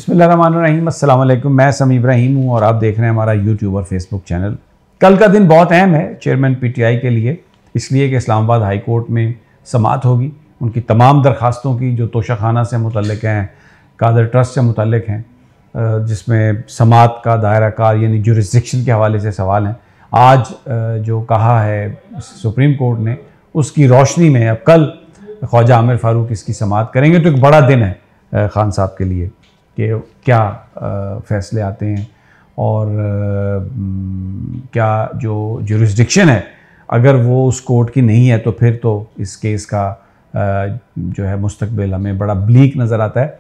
बिस्मिल्लाहिर्रहमानिर्रहीम, अस्सलाम वालेकुम। मैं समी इब्राहिम हूँ और आप देख रहे हैं हमारा यूट्यूब और फेसबुक चैनल। कल का दिन बहुत अहम है चेयरमैन पीटीआई के लिए, इसलिए कि इस्लामाबाद हाई कोर्ट में समाअत होगी उनकी तमाम दरखास्तों की जो तोशाखाना से मुतल्लिक हैं, कादर ट्रस्ट से मुतल्लिक हैं, जिसमें समाअत का दायरा कार यानी जुरिस्डिक्शन के हवाले से सवाल हैं। आज जो कहा है सुप्रीम कोर्ट ने, उसकी रोशनी में अब कल ख्वाजा आमिर फ़ारूक इसकी समाअत करेंगे। तो एक बड़ा दिन है खान साहब के लिए कि क्या फ़ैसले आते हैं और क्या जो जुरिस्डिक्शन है अगर वो उस कोर्ट की नहीं है तो फिर तो इस केस का जो है मुस्तकबिल हमें बड़ा ब्लीक नज़र आता है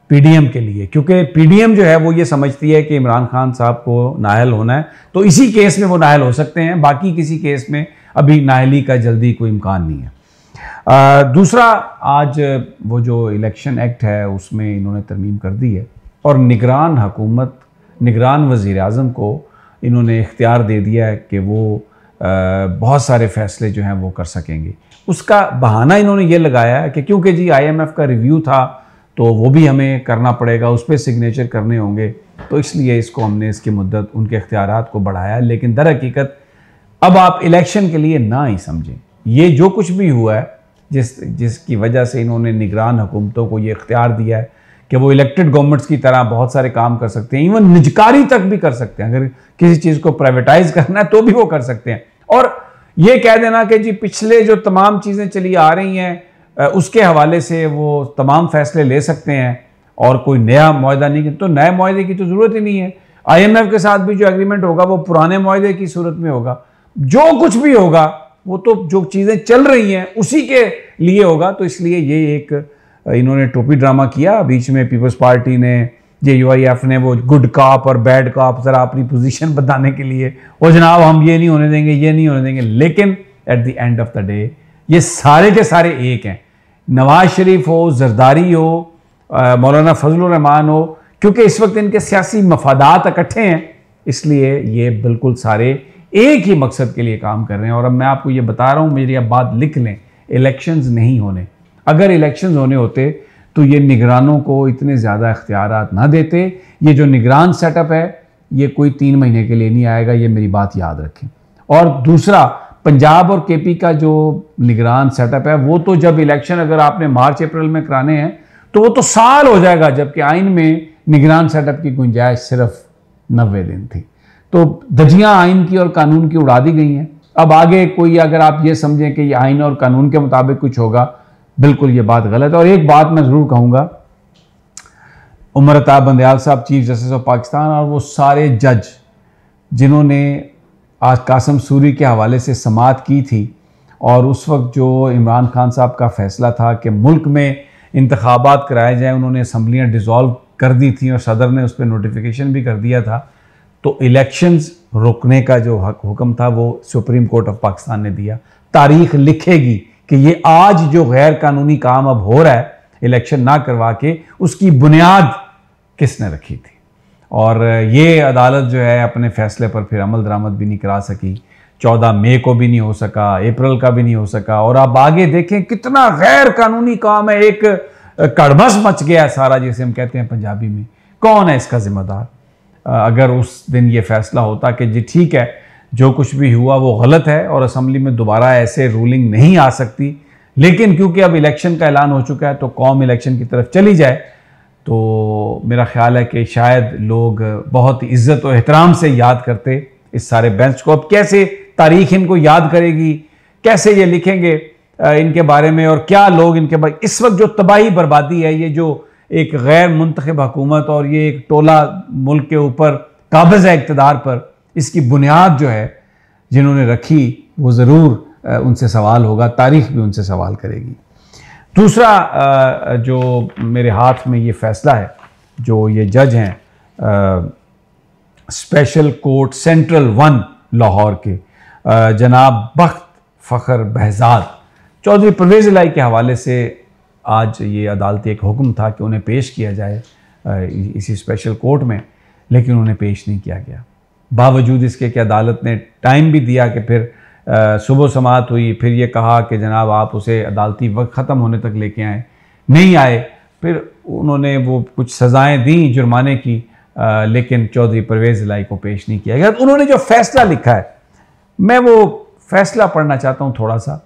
पीडीएम के लिए, क्योंकि पीडीएम जो है वो ये समझती है कि इमरान खान साहब को नाअहल होना है तो इसी केस में वो नाअहल हो सकते हैं, बाकी किसी केस में अभी नाअहली का जल्दी कोई इम्कान नहीं है। दूसरा, आज वो जो इलेक्शन एक्ट है उसमें इन्होंने तरमीम कर दी है और निगरान हुकूमत, निगरान वज़ीर आज़म को इन्होंने इख्तियार दे दिया है कि वो बहुत सारे फ़ैसले जो हैं वो कर सकेंगे। उसका बहाना इन्होंने ये लगाया है कि क्योंकि जी IMF का रिव्यू था तो वो भी हमें करना पड़ेगा, उस पर सिग्नेचर करने होंगे, तो इसलिए इसको हमने इसकी मुद्दत, उनके इख्तियारात को बढ़ाया। लेकिन दर हकीकत अब आप इलेक्शन के लिए ना ही समझें, ये जो कुछ भी हुआ है जिसकी वजह से इन्होंने निगरान हुकूमतों को ये इख्तियार दिया है कि वो इलेक्टेड गवर्नमेंट्स की तरह बहुत सारे काम कर सकते हैं, इवन निजकारी तक भी कर सकते हैं। अगर किसी चीज़ को प्राइवेटाइज करना है तो भी वो कर सकते हैं। और ये कह देना कि जी पिछले जो तमाम चीज़ें चली आ रही हैं उसके हवाले से वो तमाम फैसले ले सकते हैं और कोई नया मुआहदा नहीं, तो नए मुआहदे की तो ज़रूरत ही नहीं है। IMF के साथ भी जो एग्रीमेंट होगा वो पुराने मुआहदे की सूरत में होगा। जो कुछ भी होगा वो तो जो चीज़ें चल रही हैं उसी के लिए होगा। तो इसलिए ये एक इन्होंने टोपी ड्रामा किया बीच में। पीपल्स पार्टी ने, JUIF ने वो गुड कॉप और बैड कॉप ज़रा अपनी पोजीशन बताने के लिए, वो जनाब हम ये नहीं होने देंगे, ये नहीं होने देंगे। लेकिन at the end of the day ये सारे के सारे एक हैं। नवाज शरीफ हो, जरदारी हो, मौलाना फजलुर रहमान हो, क्योंकि इस वक्त इनके सियासी मफादात इकट्ठे हैं, इसलिए ये बिल्कुल सारे एक ही मकसद के लिए काम कर रहे हैं। और अब मैं आपको ये बता रहा हूँ, मेरी अब बात लिख लें, इलेक्शंस नहीं होने। अगर इलेक्शंस होने होते तो ये निगरानों को इतने ज़्यादा इख्तियारात ना देते। ये जो निगरान सेटअप है ये कोई 3 महीने के लिए नहीं आएगा, ये मेरी बात याद रखें। और दूसरा, पंजाब और KP का जो निगरान सेटअप है वो तो जब इलेक्शन अगर आपने मार्च अप्रैल में कराने हैं तो वो तो साल हो जाएगा, जबकि आइन में निगरान सेटअप की गुंजाइश सिर्फ 90 दिन थी। तो धज्जियाँ आइन की और कानून की उड़ा दी गई हैं। अब आगे कोई अगर आप ये समझें कि ये आइन और कानून के मुताबिक कुछ होगा, बिल्कुल ये बात गलत है। और एक बात मैं ज़रूर कहूँगा, उमर अता बंदयाल साहब चीफ जस्टिस ऑफ पाकिस्तान और वो सारे जज जिन्होंने आज कासिम सूरी के हवाले से समाअत की थी और उस वक्त जो इमरान खान साहब का फ़ैसला था कि मुल्क में इंतखाबात कराए जाएँ, उन्होंने असम्बलियाँ डिज़ोल्व कर दी थी और सदर ने उस पर नोटिफिकेशन भी कर दिया था। तो इलेक्शंस रोकने का जो हुक्म था वो सुप्रीम कोर्ट ऑफ पाकिस्तान ने दिया। तारीख लिखेगी कि ये आज जो गैर कानूनी काम अब हो रहा है इलेक्शन ना करवा के, उसकी बुनियाद किसने रखी थी। और ये अदालत जो है अपने फैसले पर फिर अमल दरामद भी नहीं करा सकी। 14 मई को भी नहीं हो सका, अप्रैल का भी नहीं हो सका। और आप आगे देखें कितना गैर कानूनी काम है, एक कड़बस मच गया है सारा, जिसे हम कहते हैं पंजाबी में। कौन है इसका जिम्मेदार? अगर उस दिन ये फैसला होता कि जी ठीक है जो कुछ भी हुआ वो गलत है और असम्बली में दोबारा ऐसे रूलिंग नहीं आ सकती, लेकिन क्योंकि अब इलेक्शन का ऐलान हो चुका है तो कौम इलेक्शन की तरफ चली जाए, तो मेरा ख्याल है कि शायद लोग बहुत इज़्ज़त और एहतराम से याद करते इस सारे बेंच को। अब कैसे तारीख इनको याद करेगी, कैसे ये लिखेंगे इनके बारे में और क्या लोग इनके बारे। इस वक्त जो तबाही बर्बादी है, ये जो एक गैर मुंतखब हुकूमत और ये एक टोला मुल्क के ऊपर काबिज़ है इक़्तिदार पर, इसकी बुनियाद जो है जिन्होंने रखी वो ज़रूर उनसे सवाल होगा, तारीख़ भी उनसे सवाल करेगी। दूसरा, जो मेरे हाथ में ये फ़ैसला है, जो ये जज हैं स्पेशल कोर्ट सेंट्रल 1 लाहौर के जनाब बख्त फ़खर बहज़ाद चौधरी परवेज़ इलाही के हवाले से आज ये अदालती एक हुक्म था कि उन्हें पेश किया जाए इसी स्पेशल कोर्ट में, लेकिन उन्हें पेश नहीं किया गया। बावजूद इसके कि अदालत ने टाइम भी दिया कि फिर सुबह समाअत हुई, फिर ये कहा कि जनाब आप उसे अदालती वक्त ख़त्म होने तक लेके आएँ, नहीं आए। फिर उन्होंने वो कुछ सज़ाएं दी जुर्माने की, लेकिन चौधरी परवेज़ इलाही को पेश नहीं किया गया। उन्होंने जो फैसला लिखा है, मैं वो फैसला पढ़ना चाहता हूँ थोड़ा सा।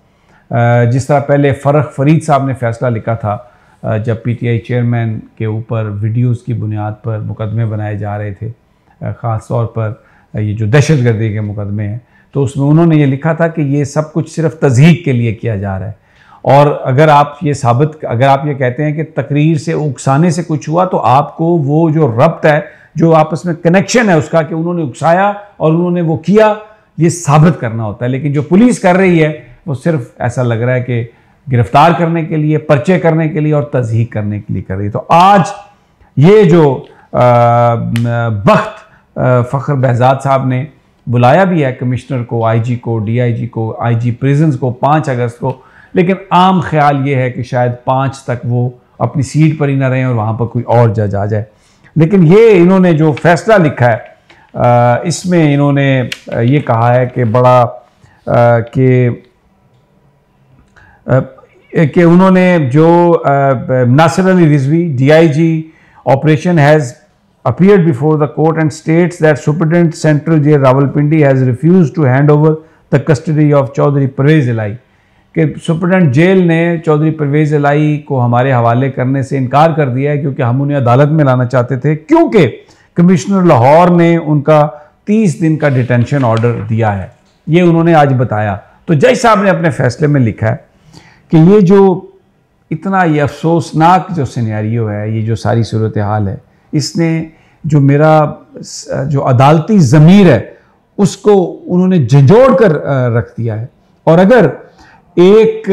जिस तरह पहले फ़रख फरीद साहब ने फैसला लिखा था जब पीटीआई चेयरमैन के ऊपर वीडियोज़ की बुनियाद पर मुकदमे बनाए जा रहे थे, ख़ास तौर पर ये जो दहशतगर्दी के मुकदमे हैं, तो उसमें उन्होंने ये लिखा था कि ये सब कुछ सिर्फ तज़हीक के लिए किया जा रहा है। और अगर आप ये कहते हैं कि तकरीर से उकसाने से कुछ हुआ, तो आपको वो जो रब्त है, जो आपस में कनेक्शन है उसका, कि उन्होंने उकसाया और उन्होंने वो किया, ये साबित करना होता है। लेकिन जो पुलिस कर रही है वो सिर्फ ऐसा लग रहा है कि गिरफ्तार करने के लिए, पर्चे करने के लिए और तज़हीक करने के लिए कर रही है। तो आज ये जो बख्त फ़ख्र बहजाद साहब ने बुलाया भी है कमिश्नर को, आईजी को, डीआईजी को, आईजी प्रिजन्स को 5 अगस्त को, लेकिन आम ख्याल ये है कि शायद 5 तक वो अपनी सीट पर ही ना रहें और वहाँ पर कोई और जज आ जाए। लेकिन ये इन्होंने जो फैसला लिखा है, इसमें इन्होंने ये कहा है कि बड़ा कि उन्होंने जो Nasir Ali Rizvi DIG operation has appeared before the court and states that Superintendent Central Jail Rawalpindi has refused to hand over the custody of Chaudhry Pervez Elahi, कि सुपरिटेंडेंट जेल ने चौधरी परवेज़ इलाही को हमारे हवाले करने से इनकार कर दिया है, क्योंकि हम उन्हें अदालत में लाना चाहते थे, क्योंकि कमिश्नर लाहौर ने उनका 30 दिन का डिटेंशन ऑर्डर दिया है। ये उन्होंने आज बताया। तो जज साहब ने अपने फैसले में लिखा है कि ये जो इतना ये अफसोसनाक जो सिनेरियो है, ये जो सारी सूरत हाल है, इसने जो मेरा जो अदालती ज़मीर है उसको उन्होंने झंझोड़ कर रख दिया है। और अगर एक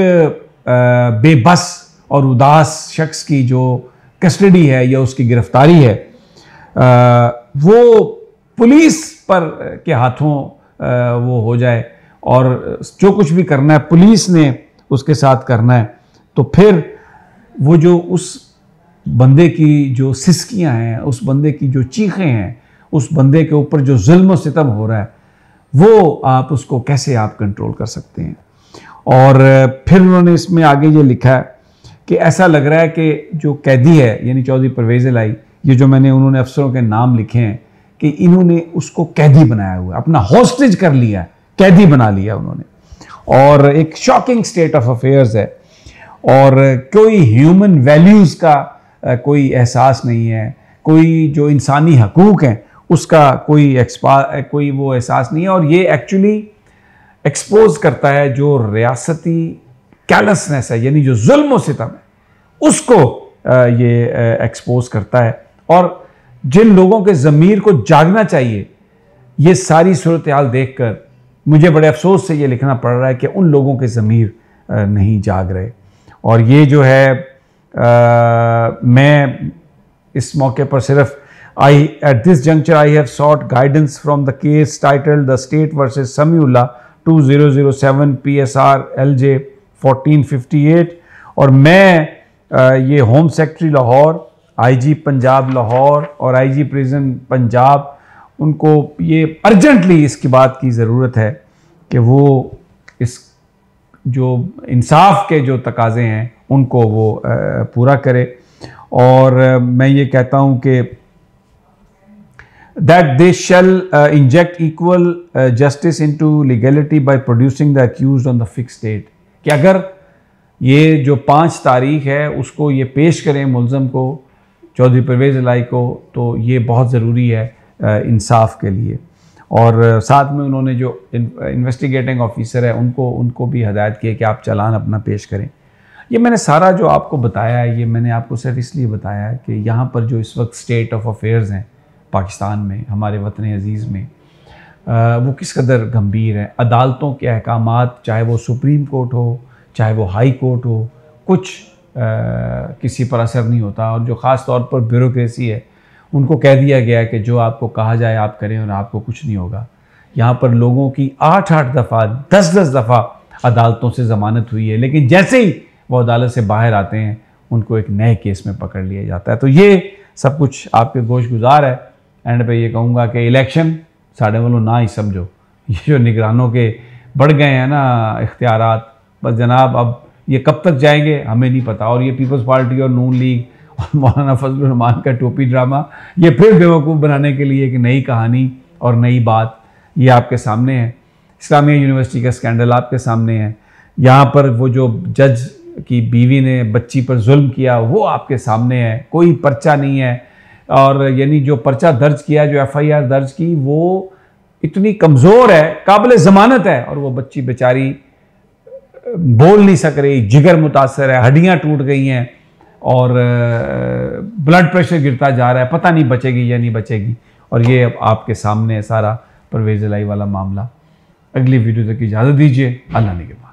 बेबस और उदास शख्स की जो कस्टडी है या उसकी गिरफ्तारी है, वो पुलिस पर के हाथों वो हो जाए और जो कुछ भी करना है पुलिस ने उसके साथ करना है, तो फिर वो जो उस बंदे की जो सिसकियां हैं, उस बंदे की जो चीखें हैं, उस बंदे के ऊपर जो जुल्म और सितम हो रहा है, वो आप उसको कैसे आप कंट्रोल कर सकते हैं। और फिर उन्होंने इसमें आगे ये लिखा है कि ऐसा लग रहा है कि जो कैदी है, यानी चौधरी परवेज़ इलाही, ये जो मैंने उन्होंने अफसरों के नाम लिखे हैं कि इन्होंने उसको कैदी बनाया हुआ है, अपना हॉस्टेज कर लिया है, कैदी बना लिया उन्होंने। और एक शॉकिंग स्टेट ऑफ अफेयर्स है, और कोई ह्यूमन वैल्यूज़ का कोई एहसास नहीं है, कोई जो इंसानी हकूक़ हैं उसका कोई वो एहसास नहीं है। और ये एक्चुअली एक्सपोज करता है जो रियासती कैलसनेस है, यानी जो जुल्म और सितम है, उसको ये एक्सपोज करता है। और जिन लोगों के ज़मीर को जागना चाहिए, ये सारी सूरत हाल देख कर मुझे बड़े अफसोस से ये लिखना पड़ रहा है कि उन लोगों के ज़मीर नहीं जाग रहे। और ये जो है मैं इस मौके पर सिर्फ at this juncture I have short guidance from the case titled the state versus Samiullah 2007 PSR LJ 1458। और मैं ये home secretary Lahore, IG Punjab Lahore और IG प्रिजन पंजाब, उनको ये अर्जेंटली इसकी बात की ज़रूरत है कि वो इस जो इंसाफ के जो तकाज़े हैं उनको वो पूरा करे। और मैं ये कहता हूँ कि that they shall inject equal justice into legality by producing the accused on the fixed date, कि अगर ये जो 5 तारीख है उसको ये पेश करें मुल्ज़म को, चौधरी परवेज़ इलाही को, तो ये बहुत ज़रूरी है इंसाफ के लिए। और साथ में उन्होंने जो इन्वेस्टिगेटिंग ऑफिसर है उनको भी हदायत की है कि आप चालान अपना पेश करें। ये मैंने सारा जो आपको बताया है, ये मैंने आपको सिर्फ इसलिए बताया है कि यहाँ पर जो इस वक्त स्टेट ऑफ अफेयर्स हैं पाकिस्तान में, हमारे वतन अज़ीज़ में, वो किस कदर गंभीर है। अदालतों के अहकामात, चाहे वो सुप्रीम कोर्ट हो, चाहे वो हाई कोर्ट हो, कुछ किसी पर असर नहीं होता। और जो ख़ास तौर पर ब्यूरोक्रेसी है, उनको कह दिया गया है कि जो आपको कहा जाए आप करें और आपको कुछ नहीं होगा। यहाँ पर लोगों की 8-8 दफ़ा 10-10 दफ़ा अदालतों से ज़मानत हुई है, लेकिन जैसे ही वो अदालत से बाहर आते हैं उनको एक नए केस में पकड़ लिया जाता है। तो ये सब कुछ आपके गोश गुजार है। एंड पे ये कहूँगा कि इलेक्शन साढ़े वालों ना ही समझो, ये जो निगरानों के बढ़ गए हैं ना इख्तियारात, बस जनाब अब ये कब तक जाएंगे हमें नहीं पता। और ये पीपल्स पार्टी और नून लीग और मौलाना फजलुर रहमान का टोपी ड्रामा, ये फिर बेवकूफ़ बनाने के लिए एक नई कहानी और नई बात ये आपके सामने है। इस्लामिया यूनिवर्सिटी का स्कैंडल आपके सामने है। यहाँ पर वो जो जज की बीवी ने बच्ची पर जुल्म किया वो आपके सामने है, कोई पर्चा नहीं है। और यानी जो पर्चा दर्ज किया, जो FIR दर्ज की, वो इतनी कमज़ोर है, काबिल ज़मानत है, और वो बच्ची बेचारी बोल नहीं सक रही, जिगर मुतासर है, हड्डियाँ टूट गई हैं और ब्लड प्रेशर गिरता जा रहा है, पता नहीं बचेगी या नहीं बचेगी। और ये अब आपके सामने है सारा परवेज़ इलाही वाला मामला। अगली वीडियो तक इजाज़त दीजिए। अल्लाह ने के